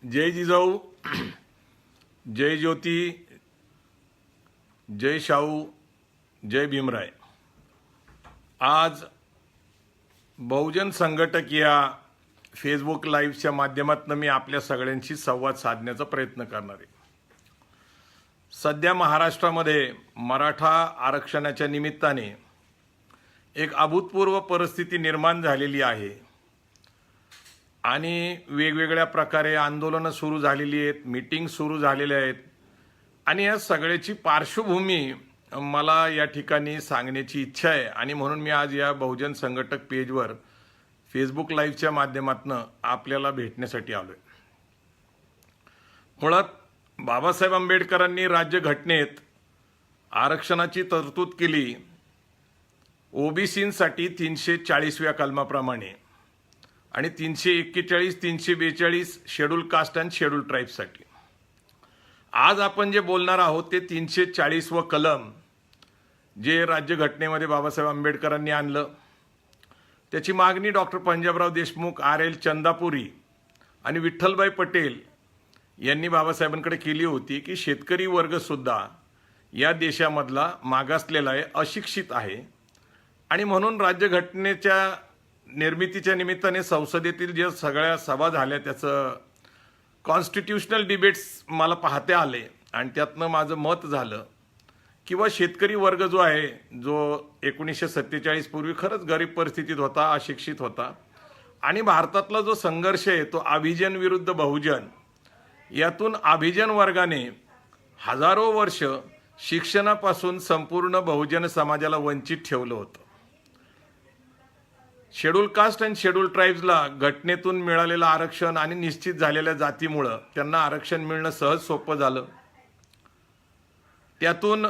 जय जिजाऊ, जय ज्योती, जय शाहू, जय भीमराय। आज बहुजन संघटक या फेसबुक लाईव्हच्या माध्यमातून मी आपल्या सगळ्यांशी संवाद साधण्याचा प्रयत्न करणार आहे। सध्या महाराष्ट्रामध्ये मराठा आरक्षणाच्या निमित्ताने एक अभूतपूर्व परिस्थिती निर्माण झालेली आहे आणि वेगवेगळ्या प्रकारे आंदोलनं सुरू झालेली आहेत, मीटिंग सुरू झालेल्या आहेत आणि या सगळ्याची पार्श्वभूमी मला या ठिकाणी सांगण्याची इच्छा आहे आणि म्हणून मी आज या बहुजन संघटक पेजवर फेसबुक लाईव्हच्या माध्यमातून आपल्याला भेटण्यासाठी आलो आहे। मुळात बाबासाहेब आंबेडकरांनी राज्यघटनेत आरक्षणाची तरतूद केली ओबीसींसाठी 340व्या कलमाप्रमाणे आणि 341, 342 शेड्यूल कास्ट अँड शेड्यूल ट्राईबसाठी। आज आपण जे बोलणार आहोत ते 340व कलम जे राज्यघटनेमध्ये बाबासाहेब आंबेडकरांनी आणलं। त्याची मागणी डॉक्टर पंजाबराव देशमुख, RL चंदापुरी आणि विठ्ठलभाई पटेल यांनी बाबासाहेबांकडे केली होती की शेतकरी वर्गसुद्धा या देशामधला मागासलेला आहे, अशिक्षित आहे आणि म्हणून राज्यघटनेच्या निर्मितीच्या निमित्ताने संसदेतील जे सगळ्या सभा झाल्या त्याचं कॉन्स्टिट्यूशनल डिबेट्स मला पाहते आले आणि त्यातनं माझं मत झालं किंवा शेतकरी वर्ग जो आहे, जो 1947 पूर्वी खरंच गरीब परिस्थितीत होता, अशिक्षित होता आणि भारतातला जो संघर्ष आहे तो अभिजन विरुद्ध बहुजन, यातून अभिजन वर्गाने हजारो वर्ष शिक्षणापासून संपूर्ण बहुजन समाजाला वंचित ठेवलं होतं। शेड्यूल कास्ट अँड शेड्यूल ट्राईब्सला घटनेतून मिळालेलं आरक्षण आणि निश्चित झालेल्या जातीमुळं त्यांना आरक्षण मिळणं सहज सोपं झालं। त्यातून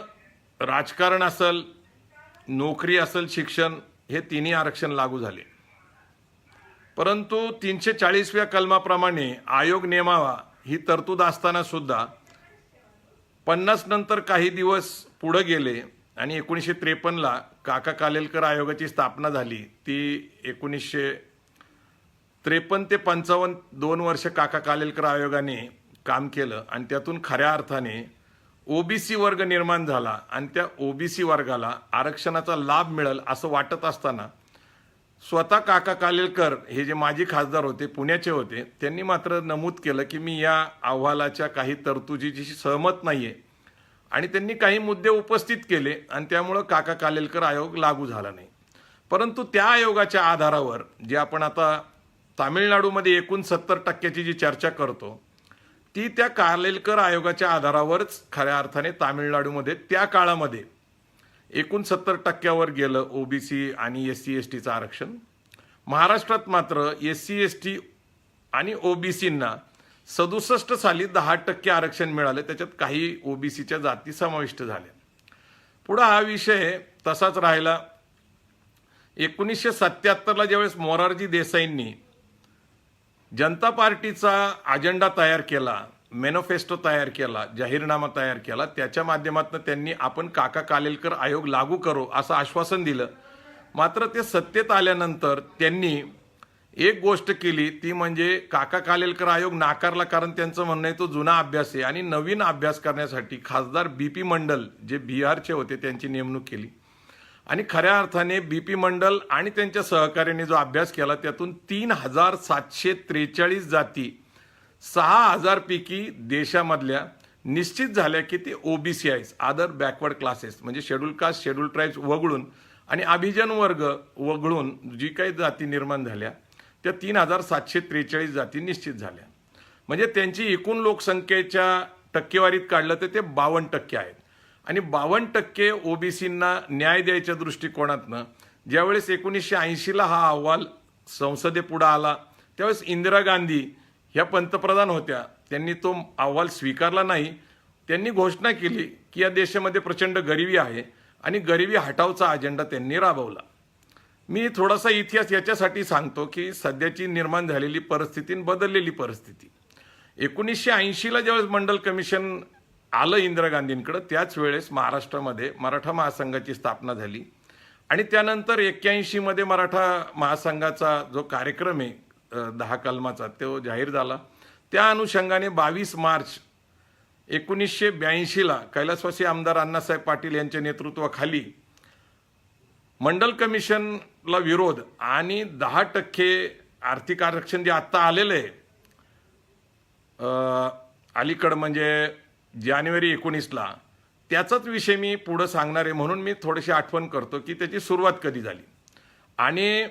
राजकारण असेल, नोकरी असेल, शिक्षण हे तिन्ही आरक्षण लागू झाले। परंतु 340व्या कलमाप्रमाणे आयोग नेमावा ही तरतूद असताना सुद्धा 50 नंतर काही दिवस पुढे गेले आणि 1953ला काका कालेलकर आयोगाची स्थापना झाली। ती 1953 ते 55 2 वर्ष काका कालेलकर आयोगाने काम केलं आणि त्यातून खऱ्या अर्थाने ओबीसी वर्ग निर्माण झाला आणि त्या ओबीसी वर्गाला आरक्षणाचा लाभ मिळेल असं वाटत असताना स्वतः काका कालेलकर हे जे माजी खासदार होते, पुण्याचे होते, त्यांनी मात्र नमूद केलं की मी या अहवालाच्या काही तरतुदीशी सहमत नाहीये आणि त्यांनी काही मुद्दे उपस्थित केले आणि त्यामुळे काका कालेलकर आयोग लागू झाला नाही। परंतु त्या आयोगाच्या आधारावर जे आपण आता तामिळनाडूमध्ये 69% जी चर्चा करतो ती त्या कालेलकर आयोगाच्या आधारावरच खऱ्या अर्थाने तामिळनाडूमध्ये त्या काळामध्ये 69% गेलं ओबीसी आणि SC STचं आरक्षण। महाराष्ट्रात मात्र SC ST आणि ओबीसींना 67 साली 10% आरक्षण मिळालं, त्याच्यात काही ओबीसीच्या जाती समाविष्ट झाल्या। पुढे हा विषय तसाच राहिला। 1977ला ज्यावेळेस मोरारजी देसाईंनी जनता पार्टीचा अजेंडा तयार केला, मॅनिफेस्टो तयार केला, जाहीरनामा तयार केला, त्याच्या माध्यमातून त्यांनी आपण काका कालेलकर आयोग लागू करू असं आश्वासन दिलं। मात्र ते सत्तेत आल्यानंतर त्यांनी एक गोष्ट केली ती म्हणजे काका कालेलकर आयोग नाकारला, कारण त्यांचं म्हणणं आहे तो जुना अभ्यास आहे आणि नवीन अभ्यास करण्यासाठी खासदार BP मंडल जे बिहारचे होते त्यांची नेमणूक केली आणि खऱ्या अर्थाने BP मंडल आणि त्यांच्या सहकार्याने जो अभ्यास केला त्यातून 3743 जाती 6000 पैकी देशामधल्या निश्चित झाल्या की ते ओबीसी आहेत, अदर बॅकवर्ड क्लासेस म्हणजे शेड्यूल कास्ट, शेड्यूल ट्राईब्स वगळून आणि अभिजन वर्ग वगळून जी काही जाती निर्माण झाल्या त्या 3743 जाती निश्चित झाल्या। म्हणजे त्यांची एकूण लोकसंख्येच्या टक्केवारीत काढलं तर ते 52% आहेत आणि 52% ओबीसींना न्याय द्यायच्या दृष्टिकोनातनं ज्यावेळेस 1980ला हा अहवाल संसदेपुढे आला त्यावेळेस इंदिरा गांधी ह्या पंतप्रधान होत्या, त्यांनी तो अहवाल स्वीकारला नाही। त्यांनी घोषणा केली की या देशामध्ये प्रचंड गरिबी आहे आणि गरिबी हटावचा अजेंडा त्यांनी राबवला। मी थोडासा इतिहास याच्यासाठी सांगतो की सध्याची निर्माण झालेली परिस्थिती, बदललेली परिस्थिती। 1980ला ज्यावेळेस मंडल कमिशन आलं इंदिरा गांधींकडे त्याच वेळेस महाराष्ट्रामध्ये मराठा महासंघाची स्थापना झाली आणि त्यानंतर 81 मध्ये मराठा महासंघाचा जो कार्यक्रम आहे 10 कलमाचा तो जाहीर झाला। त्या अनुषंगाने 22 मार्च 1982ला कैलासवासी आमदार अण्णासाहेब पाटील यांच्या नेतृत्वाखाली मंडल कमिशनला विरोध आणि 10% आर्थिक आरक्षण जे आत्ता आलेलं आहे अलीकडं म्हणजे जानेवारी 19ला, त्याचाच विषय मी पुढं सांगणार आहे. म्हणून मी थोडीशी आठवण करतो की त्याची सुरुवात कधी झाली. आणि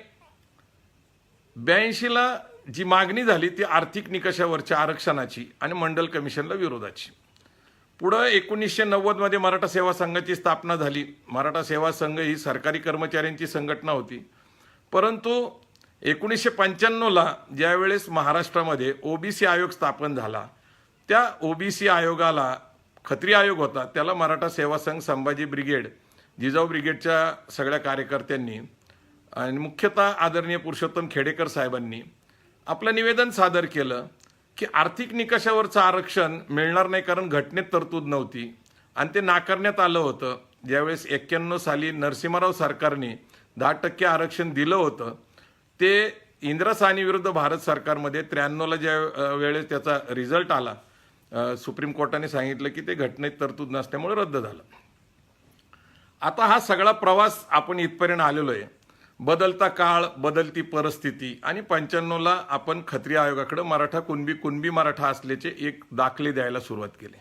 82ला जी मागणी झाली ती आर्थिक निकषावरच्या आरक्षणाची आणि मंडल कमिशनला विरोधाची. पुढं 1990मध्ये मराठा सेवा संघाची स्थापना झाली. मराठा सेवा संघ ही सरकारी कर्मचाऱ्यांची संघटना होती. परंतु 1995ला ज्यावेळेस महाराष्ट्रामध्ये ओबीसी आयोग स्थापन झाला, त्या ओबीसी आयोगाला खत्री आयोग होता, त्याला मराठा सेवा संघ, संभाजी ब्रिगेड, जिजाऊ ब्रिगेडच्या सगळ्या कार्यकर्त्यांनी आणि मुख्यतः आदरणीय पुरुषोत्तम खेडेकर साहेबांनी आपलं निवेदन सादर केलं की आर्थिक निकषावरचं आरक्षण मिळणार नाही, कारण घटनेत तरतूद नव्हती आणि ते नाकारण्यात आलं होतं. ज्यावेळेस 91 साली नरसिंहराव सरकारने 10% आरक्षण दिलं होतं, ते इंदिरा साहनी विरुद्ध भारत सरकारमध्ये 93ला ज्या वेळेस त्याचा रिझल्ट आला, सुप्रीम कोर्टाने सांगितलं की ते घटनेत तरतूद नसल्यामुळे रद्द झालं. आता हा सगळा प्रवास आपण इथपर्यंत आलेलो आहे. बदलता काळ, बदलती परिस्थिती आणि 95ला आपण खत्री आयोगाकडे मराठा कुणबी मराठा असल्याचे एक दाखले द्यायला सुरुवात केली.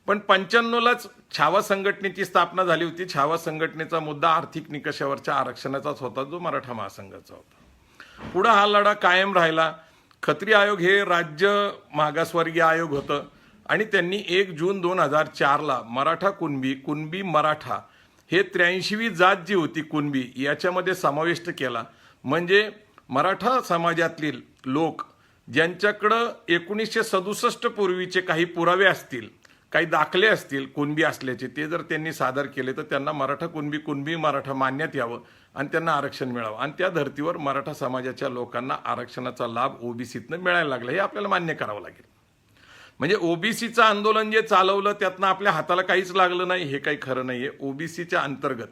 पण 95लाच छावा संघटनेची स्थापना झाली होती. छावा संघटनेचा मुद्दा आर्थिक निकषावरच्या आरक्षणाचाच होता, जो मराठा महासंघाचा होता. पुढे हा लढा कायम राहिला. खत्री आयोग हे राज्य मागासवर्गीय आयोग होतं आणि त्यांनी 1 जून 2004ला मराठा कुणबी मराठा हे 83वी जात जी होती कुणबी याच्यामध्ये समाविष्ट केला. म्हणजे मराठा समाजातील लोक ज्यांच्याकडं 1967 पूर्वीचे काही पुरावे असतील, काही दाखले असतील कुणबी असल्याचे, ते जर त्यांनी सादर केले तर त्यांना मराठा कुणबी मराठा मानण्यात यावं आणि त्यांना आरक्षण मिळावं. आणि त्या धर्तीवर मराठा समाजाच्या लोकांना आरक्षणाचा लाभ ओबीसीतनं मिळायला लागला, हे आपल्याला मान्य करावं लागेल. म्हणजे ओबीसीचं आंदोलन जे चालवलं त्यातनं आपल्या हाताला काहीच लागलं नाही, हे काही खरं नाहीये. ओबीसीच्या अंतर्गत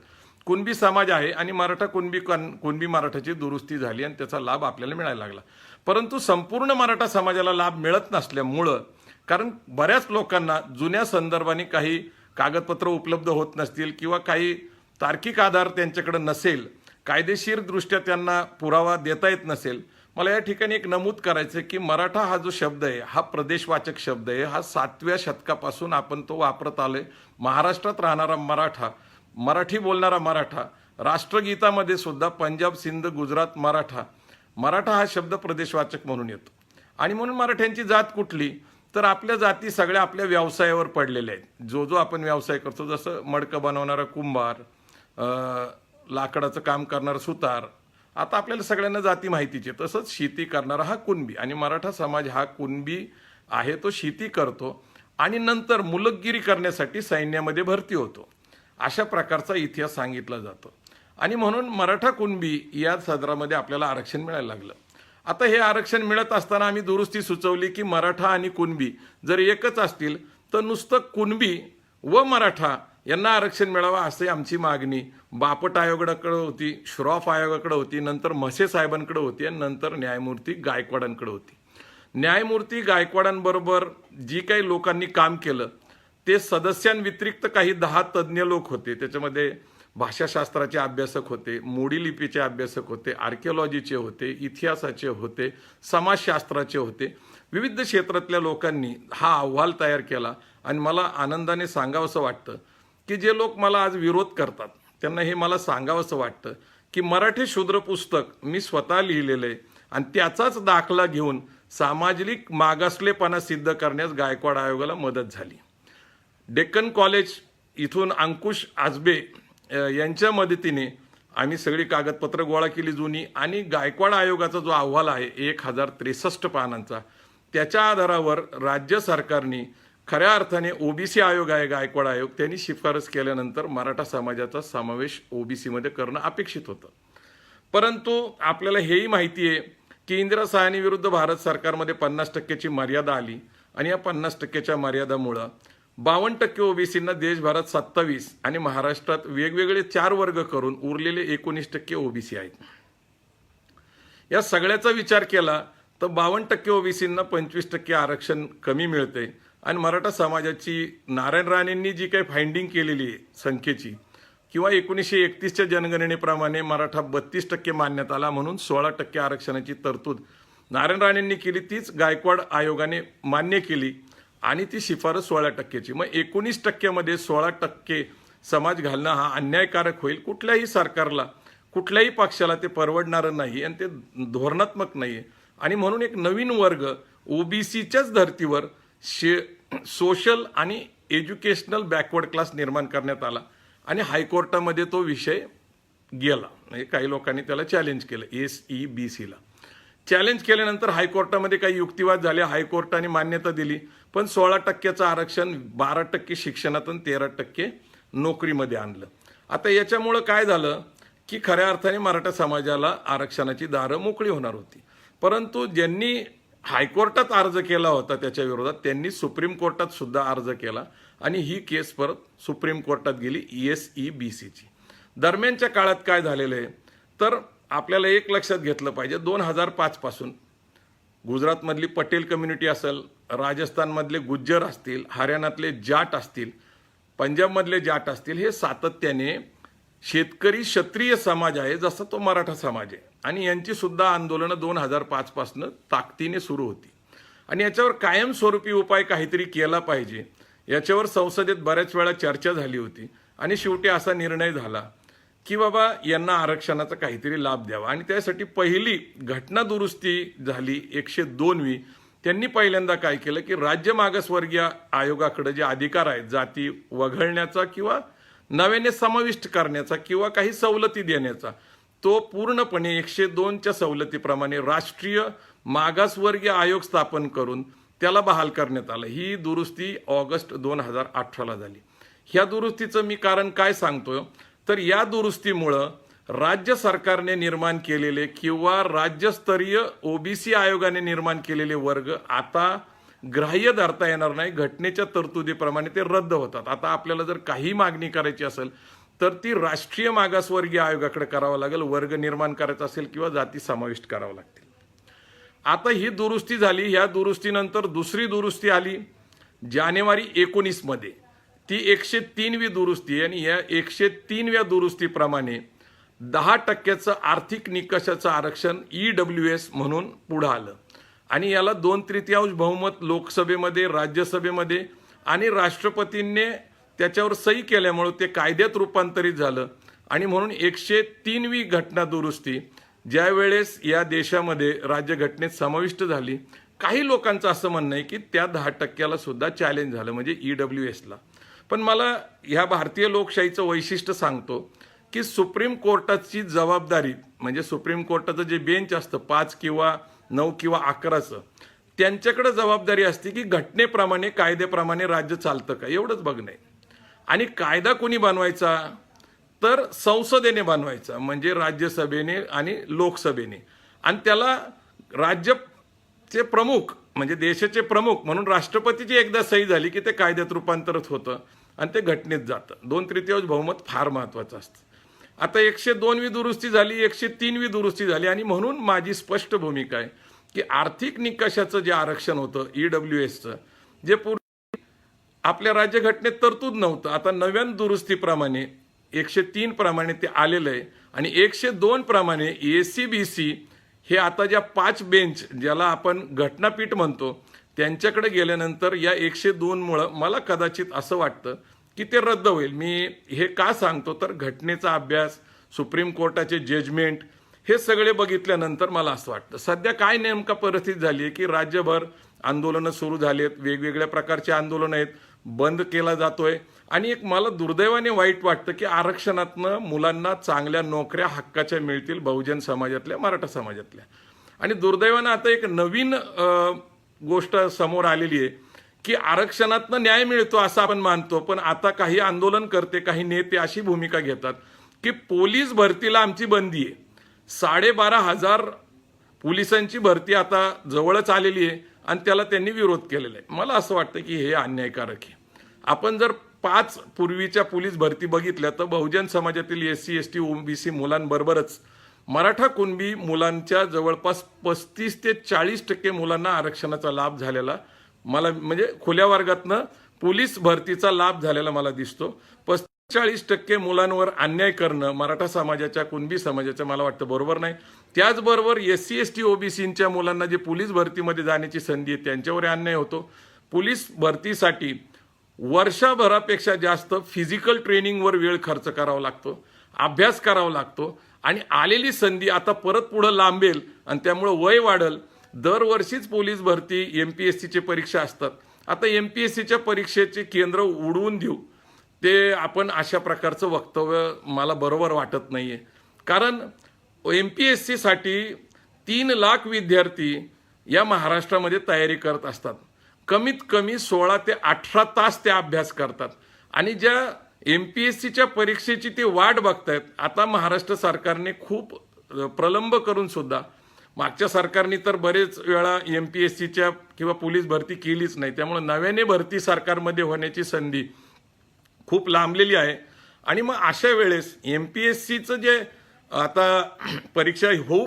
कुणबी समाज आहे आणि मराठा कुणबी मराठाची दुरुस्ती झाली आणि त्याचा लाभ आपल्याला मिळायला लागला. परंतु संपूर्ण मराठा समाजाला लाभ मिळत नसल्यामुळं, कारण बऱ्याच लोकांना जुन्या संदर्भाने काही कागदपत्र उपलब्ध होत नसतील किंवा काही तार्किक आधार त्यांच्याकडे नसेल, कायदेशीरदृष्ट्या त्यांना पुरावा देता येत नसेल. मला या ठिकाणी एक नमूद करायचं की मराठा हा जो शब्द आहे हा प्रदेशवाचक शब्द आहे. हा 7व्या शतकापासून आपण तो वापरत आलोय. महाराष्ट्रात राहणारा मराठा, मराठी बोलणारा मराठा, राष्ट्रगीतामध्ये सुद्धा पंजाब, सिंध, गुजरात, मराठा हा शब्द प्रदेशवाचक म्हणून येतो. आणि म्हणून मराठ्यांची जात कुठली, तर आपल्या जाती सगळ्या आपल्या व्यवसायावर पडलेल्या आहेत. जो आपण व्यवसाय करतो, जसं मडकं बनवणारा कुंभार, लाकडाचं काम करणारा सुतार, आता आपल्याला सगळ्यांना जाती माहितीची. तसंच शेती करणारा हा कुणबी, आणि मराठा समाज हा कुणबी आहे, तो शेती करतो आणि नंतर मुलकगिरी करण्यासाठी सैन्यामध्ये भरती होतो. अशा प्रकारचा इतिहास सांगितला जातो. आणि म्हणून मराठा कुणबी या सदरामध्ये आपल्याला आरक्षण मिळायला लागलं. आता हे आरक्षण मिळत असताना आम्ही दुरुस्ती सुचवली की मराठा आणि कुणबी जर एकच असतील तर नुसतं कुणबी व मराठा यांना आरक्षण मिळावं असे आमची मागणी बापट आयोगाकडे होती, श्रॉफ आयोगाकडे होती, नंतर म्हसे साहेबांकडे होती आणि नंतर न्यायमूर्ती गायकवाडांकडे होती. न्यायमूर्ती गायकवाडांबरोबर जी काही लोकांनी काम केलं ते सदस्यांव्यतिरिक्त काही 10 तज्ज्ञ लोक होते. त्याच्यामध्ये भाषाशास्त्राचे अभ्यासक होते, मोडी लिपीचे अभ्यासक होते, आर्किओलॉजीचे होते, इतिहासाचे होते, समाजशास्त्राचे होते. विविध क्षेत्रातल्या लोकांनी हा अहवाल तयार केला. आणि मला आनंदाने सांगावंसं वाटतं की जे लोक मला आज विरोध करतात त्यांना हे मला सांगावंसं वाटतं की मराठी शूद्र पुस्तक मी स्वतः लिहिलेलं आहे आणि त्याचाच दाखला घेऊन सामाजिक मागासलेपणा सिद्ध करण्यास गायकवाड आयोगाला मदत झाली. डेक्कन कॉलेज इथून अंकुश आजबे यांच्या मदतीने आम्ही सगळी कागदपत्र गोळा केली जुनी, आणि गायकवाड आयोगाचा जो अहवाल आहे 1063 पानांचा, त्याच्या आधारावर राज्य सरकारने खऱ्या अर्थाने ओबीसी आयोग आहे गायकवाड आयोग, त्यांनी शिफारस केल्यानंतर मराठा समाजाचा समावेश ओबीसीमध्ये करणं अपेक्षित होतं. परंतु आपल्याला हेही माहिती आहे की इंदिरा साहनी विरुद्ध भारत सरकारमध्ये 50%ची मर्यादा आली आणि या 50%च्या मर्यादामुळं 52% ओबीसींना देशभरात 27 आणि महाराष्ट्रात वेगवेगळे 4 वर्ग करून उरलेले 19% ओबीसी आहेत. या सगळ्याचा विचार केला तर 52% ओबीसींना 25% आरक्षण कमी मिळते आणि मराठा समाजाची नारायण राणेंनी जी काही फाइंडिंग केलेली आहे संख्येची किंवा 1931च्या जनगणनेप्रमाणे मराठा 32% मानण्यात आला म्हणून 16% आरक्षणाची तरतूद नारायण राणेंनी केली, तीच गायकवाड आयोगाने मान्य केली आणि ती शिफारस 16%ची. मग 19% मध्ये 16% समाज घालणं हा अन्यायकारक होईल. कुठल्याही सरकारला कुठल्याही पक्षाला ते परवडणारं नाही आणि ते धोरणात्मक नाही आहे. आणि म्हणून एक नवीन वर्ग ओबीसीच्याच धर्तीवर सोशल आणि एज्युकेशनल बॅकवर्ड क्लास निर्माण करण्यात आला आणि हायकोर्टामध्ये तो विषय गेला. म्हणजे काही लोकांनी त्याला चॅलेंज केलं, SEBCला चॅलेंज केल्यानंतर हायकोर्टामध्ये काही युक्तिवाद झाले, हायकोर्टाने मान्यता दिली. पण 16%चं आरक्षण 12% शिक्षणात आणि 13% नोकरीमध्ये आणलं. आता याच्यामुळं काय झालं की खऱ्या अर्थाने मराठा समाजाला आरक्षणाची दारं मोकळी होणार होती. परंतु ज्यांनी हायकोर्टात अर्ज केला होता त्याच्या विरोधात त्यांनी सुप्रीम कोर्टात सुद्धा अर्ज केला आणि ही केस परत सुप्रीम कोर्टात गेली SEBCची. दरम्यानच्या काळात काय झालेलं आहे तर आपल्याला एक लक्षात घेतलं पाहिजे, 2005 पासून गुजरातमधली पटेल कम्युनिटी असेल, राजस्थानमधले गुज्जर असतील, हरियाणातले जाट असतील, पंजाबमधले जाट असतील, हे सातत्याने शेतकरी क्षत्रिय समाज आहे जसा तो मराठा समाज आहे आणि यांची सुद्धा आंदोलनं 2005 पासून ताकदीने सुरू होती आणि याच्यावर कायमस्वरूपी उपाय काहीतरी केला पाहिजे. याच्यावर संसदेत बऱ्याच वेळा चर्चा झाली होती आणि शेवटी असा निर्णय झाला की बाबा यांना आरक्षणाचा काहीतरी लाभ द्यावा आणि त्यासाठी पहिली घटना दुरुस्ती झाली 102वी. त्यांनी पहिल्यांदा काय केलं की राज्य मागासवर्गीय आयोगाकडे जे अधिकार आहेत जाती वगळण्याचा किंवा नव्याने समाविष्ट करण्याचा किंवा काही सवलती देण्याचा, तो पूर्णपणे 102च्या सवलतीप्रमाणे राष्ट्रीय मागासवर्गीय आयोग स्थापन करून त्याला बहाल करण्यात आलं. ही दुरुस्ती ऑगस्ट 2018ला झाली. ह्या दुरुस्तीचं मी कारण काय सांगतोय तर या दुरुस्तीमुळं राज्य सरकारने निर्माण केलेले किंवा राज्यस्तरीय ओबीसी आयोगाने निर्माण केलेले वर्ग आता ग्राह्य धरता येणार नाही. घटनेच्या तरतुदीप्रमाणे ते रद्द होतात. आता आपल्याला जर काही मागणी करायची असेल तर ती राष्ट्रीय मागासवर्गीय आयोगाकडे करावं लागेल, वर्ग निर्माण करायचा असेल किंवा जाती समाविष्ट करावं लागतील. आता ही दुरुस्ती झाली. ह्या दुरुस्तीनंतर दुसरी दुरुस्ती आली जानेवारी 19 मध्ये, ती 103वी दुरुस्ती आहे आणि या 103व्या दुरुस्तीप्रमाणे 10%चं आर्थिक निकषाचं आरक्षण EWS म्हणून पुढं आलं आणि याला 2/3 बहुमत लोकसभेमध्ये, राज्यसभेमध्ये आणि राष्ट्रपतींनी त्याच्यावर सही केल्यामुळे ते कायद्यात रूपांतरित झालं आणि म्हणून 103वी घटना दुरुस्ती ज्या वेळेस या देशामध्ये राज्यघटनेत समाविष्ट झाली, काही लोकांचं असं म्हणणं आहे की त्या 10%ला सुद्धा चॅलेंज झालं म्हणजे EWSला. पण मला ह्या भारतीय लोकशाहीचं वैशिष्ट्य सांगतो की सुप्रीम कोर्टाची जबाबदारी म्हणजे सुप्रीम कोर्टाचं जे बेंच असतं 5 किंवा 9 किंवा 11चं, त्यांच्याकडे जबाबदारी असते की घटनेप्रमाणे कायद्याप्रमाणे राज्य चालतं का एवढंच बघणं आहे. आणि कायदा कोणी बनवायचा तर संसदेने बनवायचा म्हणजे राज्यसभेने आणि लोकसभेने, आणि त्याला राज्याचे प्रमुख म्हणजे देशाचे प्रमुख म्हणून राष्ट्रपतीची एकदा सही झाली की ते कायद्यात रूपांतरित होतं आणि ते घटनेत जातं. 2/3 बहुमत फार महत्वाचं असतं. आता 102वी दुरुस्ती झाली, 103वी दुरुस्ती झाली आणि म्हणून माझी स्पष्ट भूमिका आहे की आर्थिक निकषाचं जे आरक्षण होतं EWSचं जे पूर्वी आपल्या राज्यघटनेत तरतूद नव्हतं, आता नव्या दुरुस्तीप्रमाणे 103 प्रमाणे ते आलेलं आहे आणि 102 प्रमाणे SEBC हे आता ज्या 5 बेंच ज्याला आपण घटनापीठ म्हणतो त्यांच्याकडे गेल्यानंतर या 102मुळं मला कदाचित असं वाटतं की ते रद्द होईल. मी हे का सांगतो तर घटनेचा अभ्यास, सुप्रीम कोर्टाचे जजमेंट हे सगळे बघितल्यानंतर मला असं वाटतं. सध्या काय नेमका परिस्थिती झाली आहे की राज्यभर आंदोलनं सुरू झाली आहेत, वेगवेगळ्या प्रकारचे आंदोलनं आहेत, बंद केला जातोय आणि एक मला दुर्दैवाने वाईट वाटतं की आरक्षणातनं मुलांना चांगल्या नोकऱ्या हक्काच्या मिळतील बहुजन समाजातल्या, मराठा समाजातल्या. आणि दुर्दैवानं आता एक नवीन गोष्ट समोर आलेली आहे की आरक्षणातनं न्याय मिळतो असं आपण मानतो, पण आता काही आंदोलनकर्ते, काही नेते अशी भूमिका घेतात की पोलीस भरतीला आमची बंदी आहे. 12,500 पोलिसांची भरती आता जवळच आलेली आहे आणि त्याला त्यांनी विरोध केलेला आहे. मला असं वाटतं की हे अन्यायकारक आहे. आपण जर 5 पूर्वीच्या पोलीस भरती बघितल्या तर बहुजन समाजातील SC ST OBC मुलांबरोबरच Maratha Kunbi मुलांच्या जवळपास 35 ते 40% मुलांना आरक्षणाचा लाभ झालेला मला म्हणजे खुल्या वर्गातनं पोलीस भरतीचा लाभ झालेला मला दिसतो. 35-40% मुलांवर अन्याय करणं मराठा समाजाच्या कुणबी समाजाच्या मला वाटतं बरोबर नाही. त्याचबरोबर SC ST OBCच्या मुलांना जे पोलीस भरतीमध्ये जाण्याची संधी आहे त्यांच्यावर अन्याय होतो. पोलीस भरतीसाठी वर्षभरापेक्षा जास्त फिजिकल ट्रेनिंगवर वेळ खर्च करावा लागतो, अभ्यास करावा लागतो आणि आलेली संधी आता परत पुढे लांबेल आणि त्यामुळे वय वाढेल. दरवर्षीच पोलीस भरती MPSCची परीक्षा असतात. आता MPSCच्या परीक्षेचे केंद्र उडवून देऊ ते आपण अशा प्रकारचं वक्तव्य मला बरोबर वाटत नाहीये. कारण MPSCसाठी 3 लाख विद्यार्थी या महाराष्ट्रामध्ये तयारी करत असतात. कमीत कमी 16 ते 18 तास ते अभ्यास करतात आणि ज्या MPSCच्या परीक्षेची ते वाट बघतायत. आता महाराष्ट्र सरकारने खूप प्रलंब करून सुद्धा मागच्या सरकारने तर बरेच वेळा MPSCच्या किंवा पोलीस भरती केलीच नाही. त्यामुळे नव्याने भरती सरकारमध्ये होण्याची संधी खूप लांबलेली आहे. आणि मग अशा वेळेस MPSCचं जे आता परीक्षा होऊ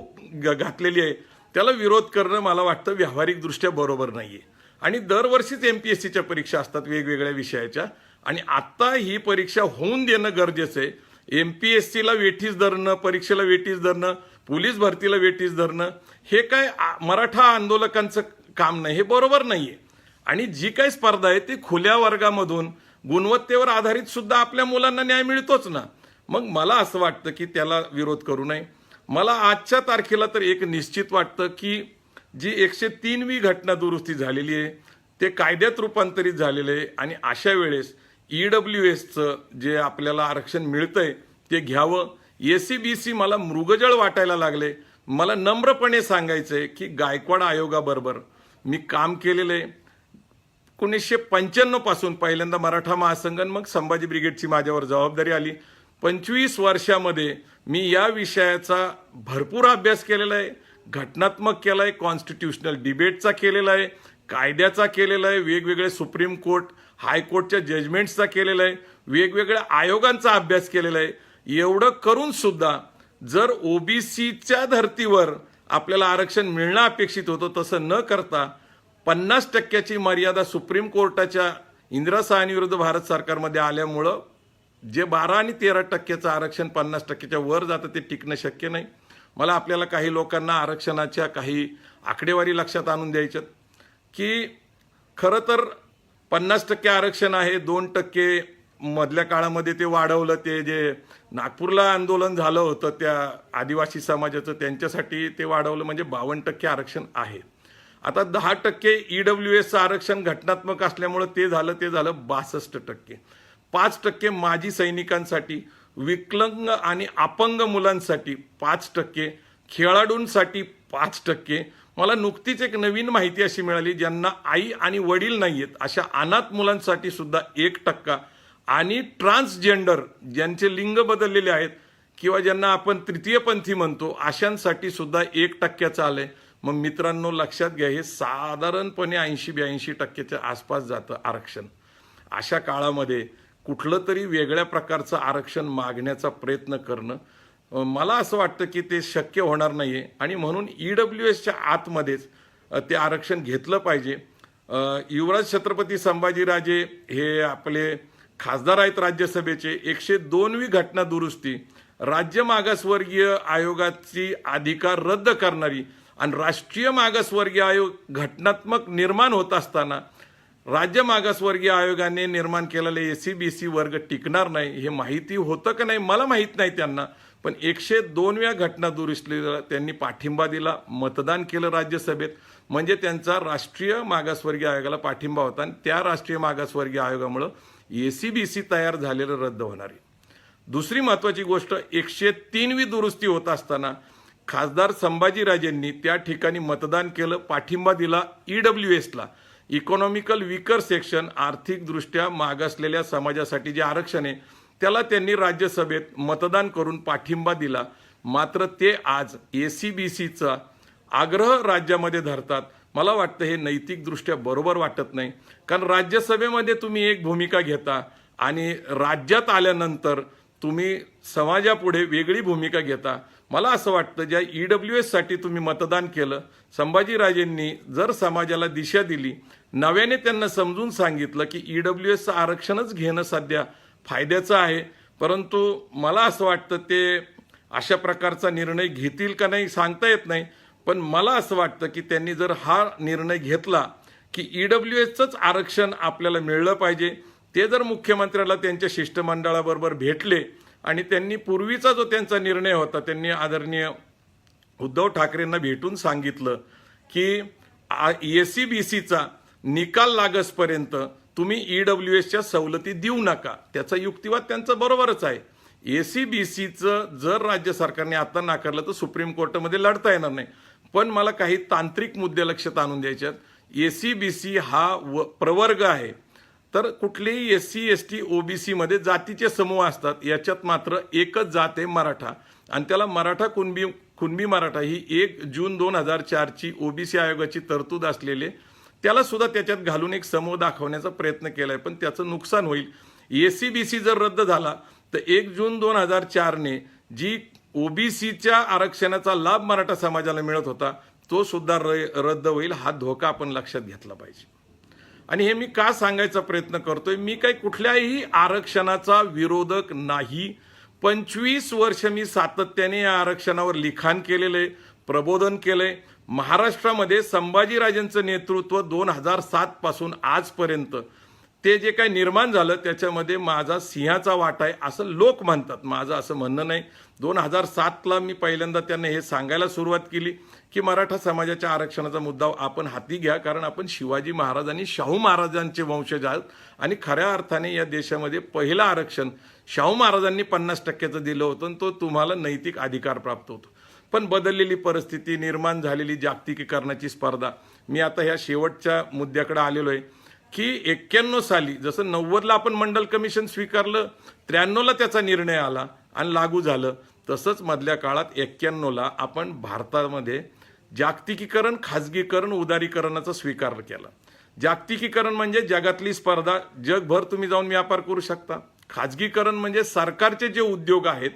घातलेली आहे त्याला विरोध करणं मला वाटतं व्यावहारिकदृष्ट्या बरोबर नाहीये. आणि दरवर्षीच MPSCच्या परीक्षा असतात वेगवेगळ्या विषयाच्या आणि आता ही परीक्षा होऊन देणं गरजेचं आहे. MPSCला वेठीस धरणं, परीक्षेला वेठीस धरणं, पोलीस भरतीला वेठीस धरणं हे काय मराठा आंदोलकांचं काम नाही, हे बरोबर नाहीये. आणि जी काही स्पर्धा आहे ती खुल्या वर्गामधून गुणवत्तेवर आधारित सुद्धा आपल्या मुलांना न्याय मिळतोच ना. मग मला असं वाटतं की त्याला विरोध करू नये. मला आजच्या तारखेला तर एक निश्चित वाटतं की जी 103वी घटना दुरुस्ती झालेली आहे ते कायद्यात रूपांतरित झालेलं आहे आणि अशा वेळेस EWSचं जे आपल्याला आरक्षण मिळतंय ते घ्यावं. SC-BC मला मृगजळ वाटायला लागले. मला नम्रपणे सांगायचंय की गायकवाड आयोगाबरोबर मी काम केलेलं आहे. 1995 पासून पहिल्यांदा मराठा महासंघ मग संभाजी ब्रिगेडची माझ्यावर जबाबदारी आली. 25 वर्षामध्ये मी या विषयाचा भरपूर अभ्यास केलेला आहे, घटनात्मक केला आहे, कॉन्स्टिट्यूशनल डिबेटचा केलेला आहे, कायद्याचा केलेला आहे, वेगवेगळे सुप्रीम कोर्ट हायकोर्टच्या जजमेंट्सचा केलेला आहे, वेगवेगळ्या आयोगांचा अभ्यास केलेला आहे. एवढं करून सुद्धा जर OBCच्या धर्तीवर आपल्याला आरक्षण मिळणं अपेक्षित होतं तसं न करता 50% मर्यादा सुप्रीम कोर्टाच्या इंदिरा साहनीविरुद्ध भारत सरकारमध्ये आल्यामुळं जे 12 आणि 13% आरक्षण 50%च्या वर जातं ते टिकणं शक्य नाही. मला आपल्याला काही लोकांना आरक्षणाच्या काही आकडेवारी लक्षात आणून द्यायच्यात की खरं तर 50% आरक्षण आहे, 2% मधल्या काळामध्ये ते वाढवलं. ते जे नागपूरला आंदोलन झालं होतं त्या आदिवासी समाजाचं त्यांच्यासाठी ते वाढवलं म्हणजे 52% आरक्षण आहे. आता 10% EWSचं आरक्षण घटनात्मक असल्यामुळे ते झालं 62%. 5% माजी सैनिकांसाठी, विकलांग आणि अपंग मुलांसाठी 5%, खेळाडूंसाठी 5%. मला नुकतीच एक नवीन माहिती अशी मिळाली ज्यांना आई आणि वडील नाहीयेत अशा अनाथ मुलांसाठी सुद्धा 1% आणि ट्रान्सजेंडर ज्यांचे लिंग बदललेले आहेत किंवा ज्यांना आपण तृतीयपंथी म्हणतो अशांसाठी सुद्धा 1% आलंय. मग मित्रांनो लक्षात घ्या हे साधारणपणे 80-82% आसपास जातं आरक्षण. अशा काळामध्ये कुठलं तरी वेगळ्या प्रकारचं आरक्षण मागण्याचा प्रयत्न करणं मला असं वाटतं की ते शक्य होणार नाहीये आणि म्हणून EWSच्या आतमध्येच ते आरक्षण घेतलं पाहिजे. युवराज छत्रपती संभाजीराजे हे आपले खासदार आहेत राज्यसभेचे. 102वी घटना दुरुस्ती राज्य मागासवर्गीय आयोगाची अधिकार रद्द करणारी आणि राष्ट्रीय मागासवर्गीय आयोग घटनात्मक निर्माण होत असताना राज्य मागासवर्गीय आयोगाने निर्माण केलेले SC-BC वर्ग टिकणार नाही हे माहिती होतं का नाही मला माहीत नाही त्यांना. पण 102व्या घटना दुरुस्तीला त्यांनी पाठिंबा दिला, मतदान केलं राज्यसभेत. म्हणजे त्यांचा राष्ट्रीय मागासवर्गीय आयोगाला पाठिंबा होता आणि त्या राष्ट्रीय मागासवर्गीय आयोगामुळे SC-BC तयार झालेलं रद्द होणार आहे. दुसरी महत्वाची गोष्ट 103वी दुरुस्ती होत असताना खासदार संभाजीराजेंनी त्या ठिकाणी मतदान केलं, पाठिंबा दिला EWSला. इकॉनॉमिकल वीकर सेक्शन आर्थिकदृष्ट्या मागासलेल्या समाजासाठी जे आरक्षण आहे त्याला त्यांनी राज्यसभेत मतदान करून पाठिंबा दिला. मात्र ते आज SC-BCचा आग्रह राज्यामध्ये धरतात. मला वाटतं हे नैतिकदृष्ट्या बरोबर वाटत नाही. कारण राज्यसभेमध्ये तुम्ही एक भूमिका घेता आणि राज्यात आल्यानंतर तुम्ही समाजापुढे वेगळी भूमिका घेता. मला असं वाटतं ज्या EWS साठी तुम्ही मतदान केलं, संभाजीराजेंनी जर समाजाला दिशा दिली, नव्याने त्यांना समजून सांगितलं की EWS आरक्षणच घेणं सध्या फायद्याचं आहे, परंतु मला असं वाटतं ते अशा प्रकारचा निर्णय घेतील का नाही सांगता येत नाही. पण मला असं वाटतं की त्यांनी जर हा निर्णय घेतला की EWSचंच आरक्षण आपल्याला मिळलं पाहिजे, ते जर मुख्यमंत्र्याला त्यांच्या शिष्टमंडळाबरोबर भेटले आणि त्यांनी पूर्वीचा जो त्यांचा निर्णय होता, त्यांनी आदरणीय उद्धव ठाकरेंना भेटून सांगितलं की SCBCचा निकाल लागसपर्यंत तुम्ही EWSच्या सवलती देऊ नका, त्याचा युक्तिवाद त्यांचा बरोबरच आहे. SCBCचं जर राज्य सरकारने आता नाकारलं तर सुप्रीम कोर्टामध्ये लढता येणार नाही. पण मला काही तांत्रिक मुद्दे लक्षात आणून द्यायचे आहेत. SCBC हा प्रवर्ग आहे, तर कुठलेही SC ST OBC मध्ये जातीचे समूह असतात, याच्यात मात्र एकच जात आहे मराठा, आणि त्याला मराठा कुणबी मराठा ही 1 जून 2004 ची OBC आयोगाची तरतूद असलेले, त्याला सुद्धा त्याच्यात घालून एक समूह दाखवण्याचा प्रयत्न केलाय, पण त्याचं नुकसान होईल. SCBC जर रद्द झाला तर 1 जून 2004 ने जी OBCच्या आरक्षणाचा लाभ मराठा समाजाला मिळत होता तो सुद्धा रद्द होईल. हा धोका आपण लक्षात घेतला पाहिजे. आणि हे मी का सांगायचा प्रयत्न करतोय, मी काही कुठल्याही आरक्षणाचा विरोधक नाही. 25 वर्ष मी सातत्याने या आरक्षणावर लिखाण केलेले, प्रबोधन केले. महाराष्ट्रामध्ये संभाजीराजेंचं नेतृत्व 2007 पासून आजपर्यंत ते जे काही निर्माण झालं त्याच्यामध्ये माझा सिंहाचा वाटा आहे असं लोक म्हणतात, माझं असं म्हणणं नाही. 2007ला मी पहिल्यांदा त्यांना हे सांगायला सुरुवात केली की मराठा समाजाच्या आरक्षणाचा मुद्दा आपण हाती घ्या, कारण आपण शिवाजी महाराज आणि शाहू महाराजांचे वंशज आहोत आणि खऱ्या अर्थाने या देशामध्ये पहिलं आरक्षण शाहू महाराजांनी 50% दिलं होतं आणि तो तुम्हाला नैतिक अधिकार प्राप्त होतो. पण बदललेली परिस्थिती, निर्माण झालेली जागतिकीकरणाची स्पर्धा, मी आता ह्या शेवटच्या मुद्द्याकडे आलेलो आहे की 91 साली जसं 90ला आपण मंडल कमिशन स्वीकारलं, 93ला त्याचा निर्णय आला आणि लागू झालं, तसंच मधल्या काळात 91ला आपण भारतामध्ये जागतिकीकरण, खाजगीकरण, उदारीकरणाचा स्वीकार केला. जागतिकीकरण म्हणजे जगातली स्पर्धा, जगभर तुम्ही जाऊन व्यापार करू शकता. खाजगीकरण म्हणजे सरकारचे जे उद्योग आहेत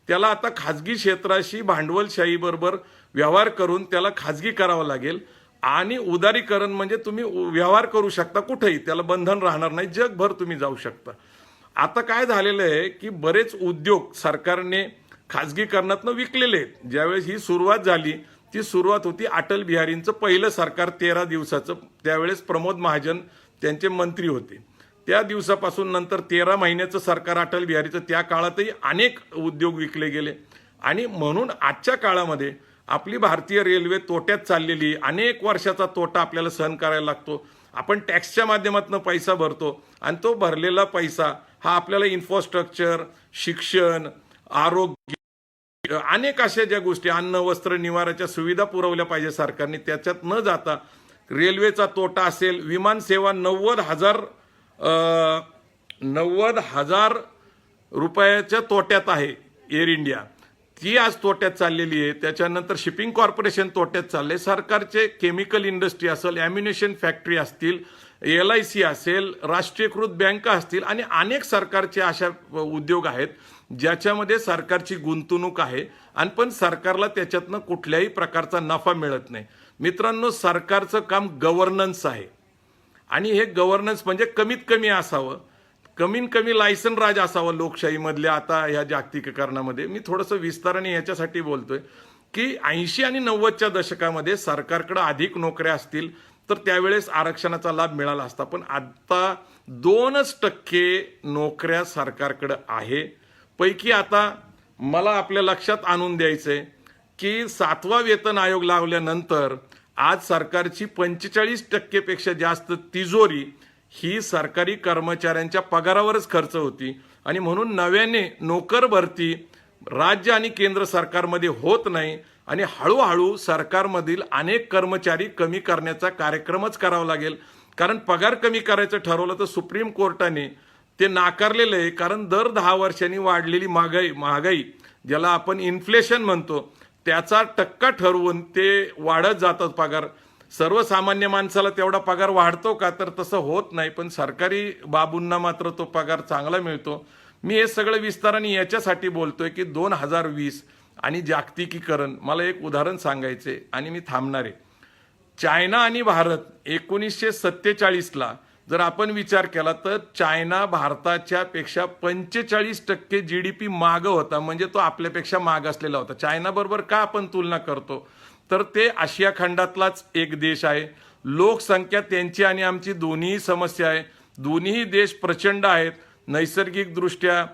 त्याला आता खाजगी क्षेत्राशी भांडवलशाही बरोबर व्यवहार करून त्याला खाजगी करावं लागेल. आणि उदारीकरण म्हणजे तुम्ही व्यवहार करू शकता कुठेही, त्याला बंधन राहणार नाही, जगभर तुम्ही जाऊ शकता. आता काय झालेलं आहे की बरेच उद्योग सरकारने खाजगीकरणातनं विकलेले आहेत. ज्यावेळेस ही सुरुवात झाली ती सुरुवात होती अटल बिहारींचं पहिलं सरकार 13 दिवसाचं, त्यावेळेस प्रमोद महाजन त्यांचे मंत्री होते. त्या दिवसापासून नंतर 13 महिन्याचं सरकार अटल बिहारीचं, त्या काळातही अनेक उद्योग विकले गेले. आणि म्हणून आजच्या काळामध्ये आपली भारतीय रेल्वे तोट्यात चाललेली, अनेक वर्षाचा तोटा आपल्याला सहन करायला लागतो. आपण टॅक्सच्या माध्यमातून पैसा भरतो आणि तो भरलेला पैसा हा आपल्याला इन्फ्रास्ट्रक्चर, शिक्षण, आरोग्य, अनेक अशा ज्या गोष्टी, अन्न, वस्त्र, निवाराच्या सुविधा पुरवल्या पाहिजे सरकारने, त्याच्यात न जाता रेल्वेचा तोटा असेल, विमान सेवा 90,000 रुपयाच्या तोट्यात आहे एअर इंडिया, ती आज तोट्यात चाललेली आहे. त्याच्यानंतर शिपिंग कॉर्पोरेशन तोट्यात चालले. सरकारचे केमिकल इंडस्ट्री असेल, ॲम्युनेशन फॅक्टरी असतील, LIC असेल, राष्ट्रीयकृत बँका असतील आणि अनेक सरकारचे अशा उद्योग आहेत ज्याच्यामध्ये सरकारची गुंतवणूक आहे आणि पण सरकारला त्याच्यातनं कुठल्याही प्रकारचा नफा मिळत नाही. मित्रांनो, सरकारचं काम गव्हर्नन्स आहे आणि हे गव्हर्नन्स म्हणजे कमीत कमी असावं, कमीत कमी लायसन राज असावं लोकशाहीमधल्या. आता ह्या जागतिकीकरणामध्ये मी थोडंसं विस्ताराने याच्यासाठी बोलतोय की 80 आणि 90च्या दशकामध्ये सरकारकडे अधिक नोकऱ्या असतील तर त्यावेळेस आरक्षणाचा लाभ मिळाला असता. पण आता 2% नोकऱ्या सरकारकडे आहे. पैकी आता मला आपल्या लक्षात आणून द्यायचंय की 7वा वेतन आयोग लावल्यानंतर आज सरकारची 45% पेक्षा जास्त तिजोरी ही सरकारी कर्मचाऱ्यांच्या पगारावरच खर्च होती. आणि म्हणून नव्याने नोकर भरती राज्य आणि केंद्र सरकारमध्ये होत नाही आणि हळूहळू सरकारमधील अनेक कर्मचारी कमी करण्याचा कार्यक्रमच करावा लागेल. कारण पगार कमी करायचं ठरवलं तर सुप्रीम कोर्टाने ते नाकारलेलं आहे. कारण दर 10 वर्षांनी वाढलेली महागाई ज्याला आपण इन्फ्लेशन म्हणतो त्याचा टक्का ठरवून ते वाढत जातात पगार. सर्वसामान्य माणसाला तेवढा पगार वाढतो का, तर तसं होत नाही. पण सरकारी बाबूंना मात्र तो पगार चांगला मिळतो. मी हे सगळं विस्ताराने याच्यासाठी बोलतोय की 2020 आणि जागतिकीकरण, मला एक उदाहरण सांगायचे आणि मी थांबणार आहे. चायना आणि भारत 1947ला जर आपण विचार केला तर चायना भारताच्या पेक्षा 45% GDP मागं होता, म्हणजे तो आपल्यापेक्षा माग असलेला होता. चायना बरोबर का आपण तुलना करतो, तर ते आशिया खंडातलाच एक देश आहे. लोकसंख्या त्यांची आणि आमची दोन्ही समस्या आहे. दोन्ही देश प्रचंड आहेत नैसर्गिकदृष्ट्या,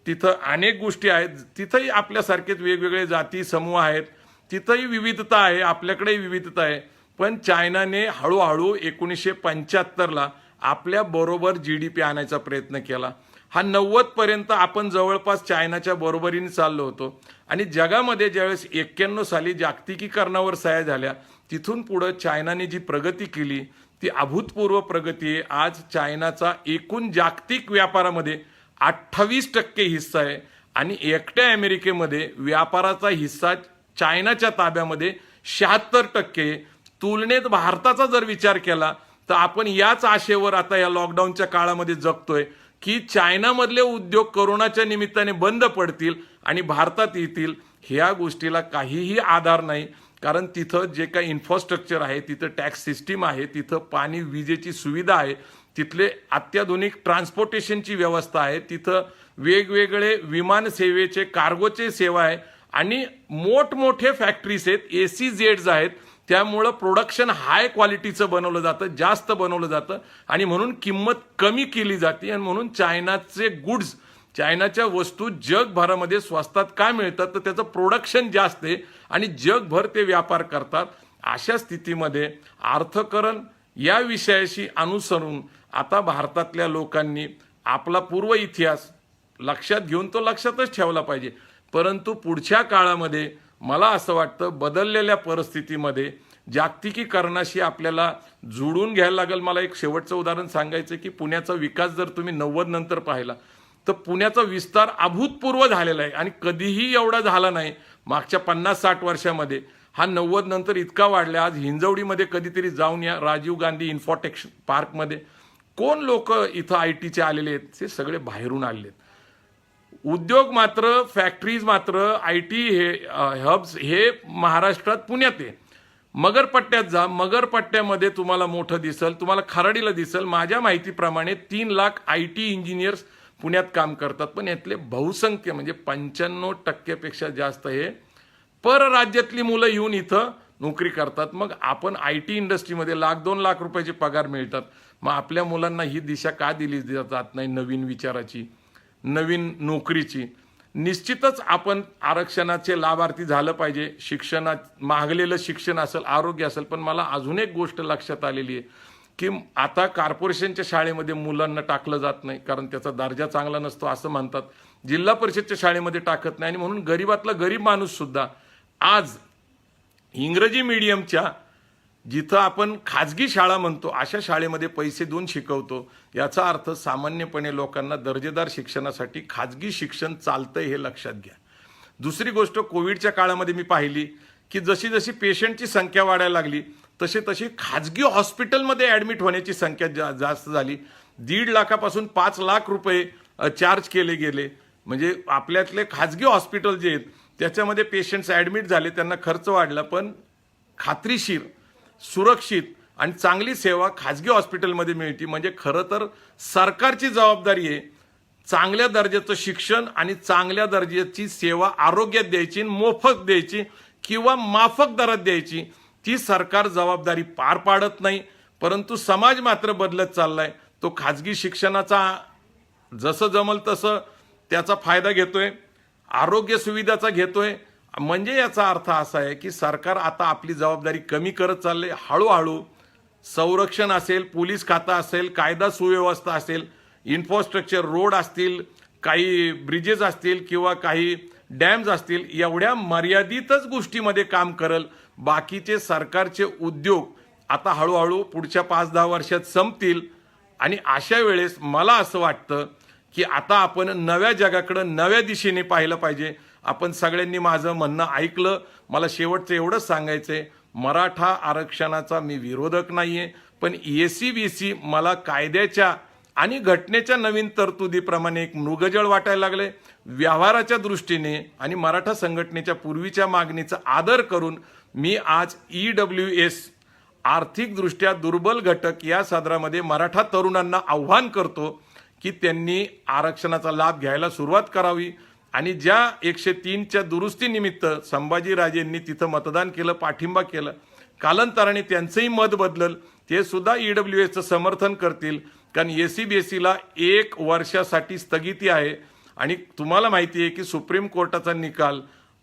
तिथं अनेक गोष्टी आहेत. तिथंही आपल्यासारखेच वेगवेगळे जाती समूह आहेत, तिथंही विविधता आहे, आपल्याकडेही विविधता आहे. पण चायनाने हळूहळू 1975ला आपल्या बरोबर GDP आणायचा प्रयत्न केला. हा 90पर्यंत आपण जवळपास चायनाच्या बरोबरीने चाललो होतो. आणि जगामध्ये ज्यावेळेस 91 साली जागतिकीकरणावर सह्या झाल्या, तिथून पुढं चायनाने जी प्रगती केली ती अभूतपूर्व प्रगती आहे. आज चायनाचा एकूण जागतिक व्यापारामध्ये 28% हिस्सा आहे आणि एकट्या अमेरिकेमध्ये व्यापाराचा हिस्सा चायनाच्या ताब्यामध्ये 76%. तुलनेत भारताचा जर विचार केला तर आपण याच आशेवर आता या लॉकडाऊनच्या काळामध्ये जगतोय की चायनामधले उद्योग कोरोनाच्या निमित्ताने बंद पडतील आणि भारतात येतील. ह्या गोष्टीला काहीही आधार नाही, कारण तिथं जे काही इन्फ्रास्ट्रक्चर आहे, तिथं टॅक्स सिस्टीम आहे, तिथं पाणी विजेची सुविधा आहे, तिथले अत्याधुनिक ट्रान्सपोर्टेशनची व्यवस्था आहे, तिथं वेगवेगळे विमान सेवेचे कार्गोचे सेवा आहे आणि मोठमोठे फॅक्टरीज आहेत, ACZs आहेत. त्यामुळं प्रोडक्शन हाय क्वालिटीचं बनवलं जातं, जास्त बनवलं जातं आणि म्हणून किंमत कमी केली जाते. आणि म्हणून चायनाचे गुड्स, चायनाच्या वस्तू जगभरामध्ये स्वस्तात का मिळतात, तर त्याचं प्रोडक्शन जास्त आहे आणि जगभर ते व्यापार करतात. अशा स्थितीमध्ये अर्थकरण या विषयाशी अनुसरून आता भारतातल्या लोकांनी आपला पूर्व इतिहास लक्षात घेऊन तो लक्षातच ठेवला पाहिजे. परंतु पुढच्या काळामध्ये मला असं वाटतं बदललेल्या परिस्थितीमध्ये जागतिकीकरणाशी आपल्याला जुळून घ्यायला लागेल. मला एक शेवटचं उदाहरण सांगायचं की पुण्याचा विकास जर तुम्ही 90 नंतर पाहिला तर पुण्याचा विस्तार अभूतपूर्व झालेला आहे आणि कधीही एवढा झाला नाही मागच्या 50-60 वर्षामध्ये. हा 90 नंतर इतका वाढला. आज हिंजवडीमध्ये कधीतरी जाऊन या, राजीव गांधी इन्फोटेक पार्कमध्ये कोण लोक इथं ITचे आलेले आहेत, ते सगळे बाहेरून आलेले आहेत. उद्योग मात्र, फॅक्टरीज मात्र, IT हे हब्स हे महाराष्ट्रात पुण्यात आहे. मगरपट्ट्यात जा, मगरपट्ट्यामध्ये तुम्हाला मोठं दिसल, तुम्हाला खराडीला दिसल. माझ्या माहितीप्रमाणे 3 लाख IT इंजिनियर्स पुण्यात काम करतात, पण यातले बहुसंख्य म्हणजे 95% जास्त हे परराज्यातली मुलं येऊन इथं नोकरी करतात. मग आपण IT इंडस्ट्रीमध्ये 1-2 लाख रुपयाचे पगार मिळतात. मग आपल्या मुलांना ही दिशा का दिली जात नाही नवीन विचाराची, नवीन नोकरीची? निश्चितच आपण आरक्षणाचे लाभार्थी झालं पाहिजे. शिक्षणात मागलेलं शिक्षण असेल, आरोग्य असेल. पण मला अजून एक गोष्ट लक्षात आलेली आहे की आता कॉर्पोरेशनच्या शाळेमध्ये मुलांना टाकलं जात नाही, कारण त्याचा दर्जा चांगला नसतो असं म्हणतात. जिल्हा परिषदच्या शाळेमध्ये टाकत नाही आणि म्हणून गरीबातला गरीब माणूस सुद्धा आज इंग्रजी मीडियमच्या, जिथं आपण खाजगी शाळा म्हणतो, अशा शाळेमध्ये पैसे देऊन शिकवतो. याचा अर्थ सामान्यपणे लोकांना दर्जेदार शिक्षणासाठी खाजगी शिक्षण चालतंय हे लक्षात घ्या. दुसरी गोष्ट, कोविडच्या काळामध्ये मी पाहिली की जशी जशी पेशंटची संख्या वाढायला लागली तशी खाजगी हॉस्पिटलमध्ये ॲडमिट होण्याची संख्या जास्त झाली. 1.5 लाखापासून 5 लाख रुपये चार्ज केले गेले. म्हणजे आपल्यातले खाजगी हॉस्पिटल जे आहेत त्याच्यामध्ये पेशंट्स ॲडमिट झाले, त्यांना खर्च वाढला, पण खात्रीशीर, सुरक्षित आणि चांगली सेवा खाजगी हॉस्पिटलमध्ये मिळते. म्हणजे खरं तर सरकारची जबाबदारी आहे चांगल्या दर्जाचं शिक्षण आणि चांगल्या दर्जाची सेवा आरोग्यात द्यायची, मोफत द्यायची किंवा माफक दरात द्यायची. ती सरकार जबाबदारी पार पाडत नाही. परंतु समाज मात्र बदलत चाललाय. तो खाजगी शिक्षणाचा जसं जमल तसं त्याचा फायदा घेतोय, आरोग्य सुविधाचा घेतोय. म्हणजे याचा अर्थ असा आहे की सरकार आता आपली जबाबदारी कमी करत चालले. हळूहळू संरक्षण असेल, पोलीस खातं असेल, कायदा सुव्यवस्था असेल, इन्फ्रास्ट्रक्चर, रोड असतील, काही ब्रिजेस असतील किंवा काही डॅम्स असतील, एवढ्या मर्यादितच गोष्टीमध्ये काम करेल. बाकीचे सरकारचे उद्योग आता हळूहळू पुढच्या 5-10 वर्षात संपतील. आणि अशा वेळेस मला असं वाटतं की आता आपण नव्या जगाकडं नव्या दिशेने पाहिलं पाहिजे. आपण सगळ्यांनी माझं म्हणणं ऐकलं. मला शेवटचं एवढंच सांगायचंय, मराठा आरक्षणाचा मी विरोधक नाहीये, पण SC BC मला कायद्याच्या आणि घटनेच्या नवीन तरतुदीप्रमाणे एक मृगजळ वाटायला लागले. व्यवहाराच्या दृष्टीने आणि मराठा संघटनेच्या पूर्वीच्या मागणीचा आदर करून मी आज EWS आर्थिकदृष्ट्या दुर्बल घटक या सदरामध्ये मराठा तरुणांना आव्हान करतो की त्यांनी आरक्षणाचा लाभ घ्यायला सुरुवात करावी. आणि ज्या 103च्या दुरुस्तीनिमित्त संभाजीराजेंनी तिथं मतदान केलं, पाठिंबा केलं, कालांतराने त्यांचंही मत बदलल, ते सुद्धा EWSचं समर्थन करतील. कारण SC-BSCला 1 वर्षासाठी स्थगिती आहे. आणि तुम्हाला माहिती आहे की सुप्रीम कोर्टाचा निकाल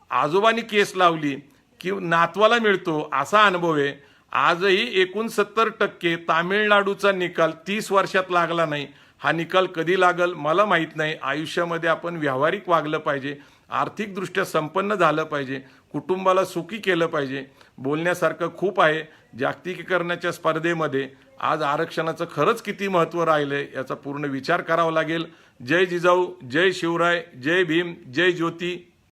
आजोबांनी केस लावली की नातवाला मिळतो असा अनुभव आहे. आजही 69% तामिळनाडूचा निकाल 30 वर्षात लागला नाही. हा निकाल कधी लागल मला माहीत नाही. आयुष्यामध्ये आपण व्यावहारिक वागलं पाहिजे, आर्थिकदृष्ट्या संपन्न झालं पाहिजे, कुटुंबाला सुखी केलं पाहिजे. बोलण्यासारखं खूप आहे. जागतिकीकरणाच्या स्पर्धेमध्ये आज आरक्षणाचं खरंच किती महत्त्व राहिलंय याचा पूर्ण विचार करावा लागेल. जय जिजाऊ, जय शिवराय, जय भीम, जय ज्योती.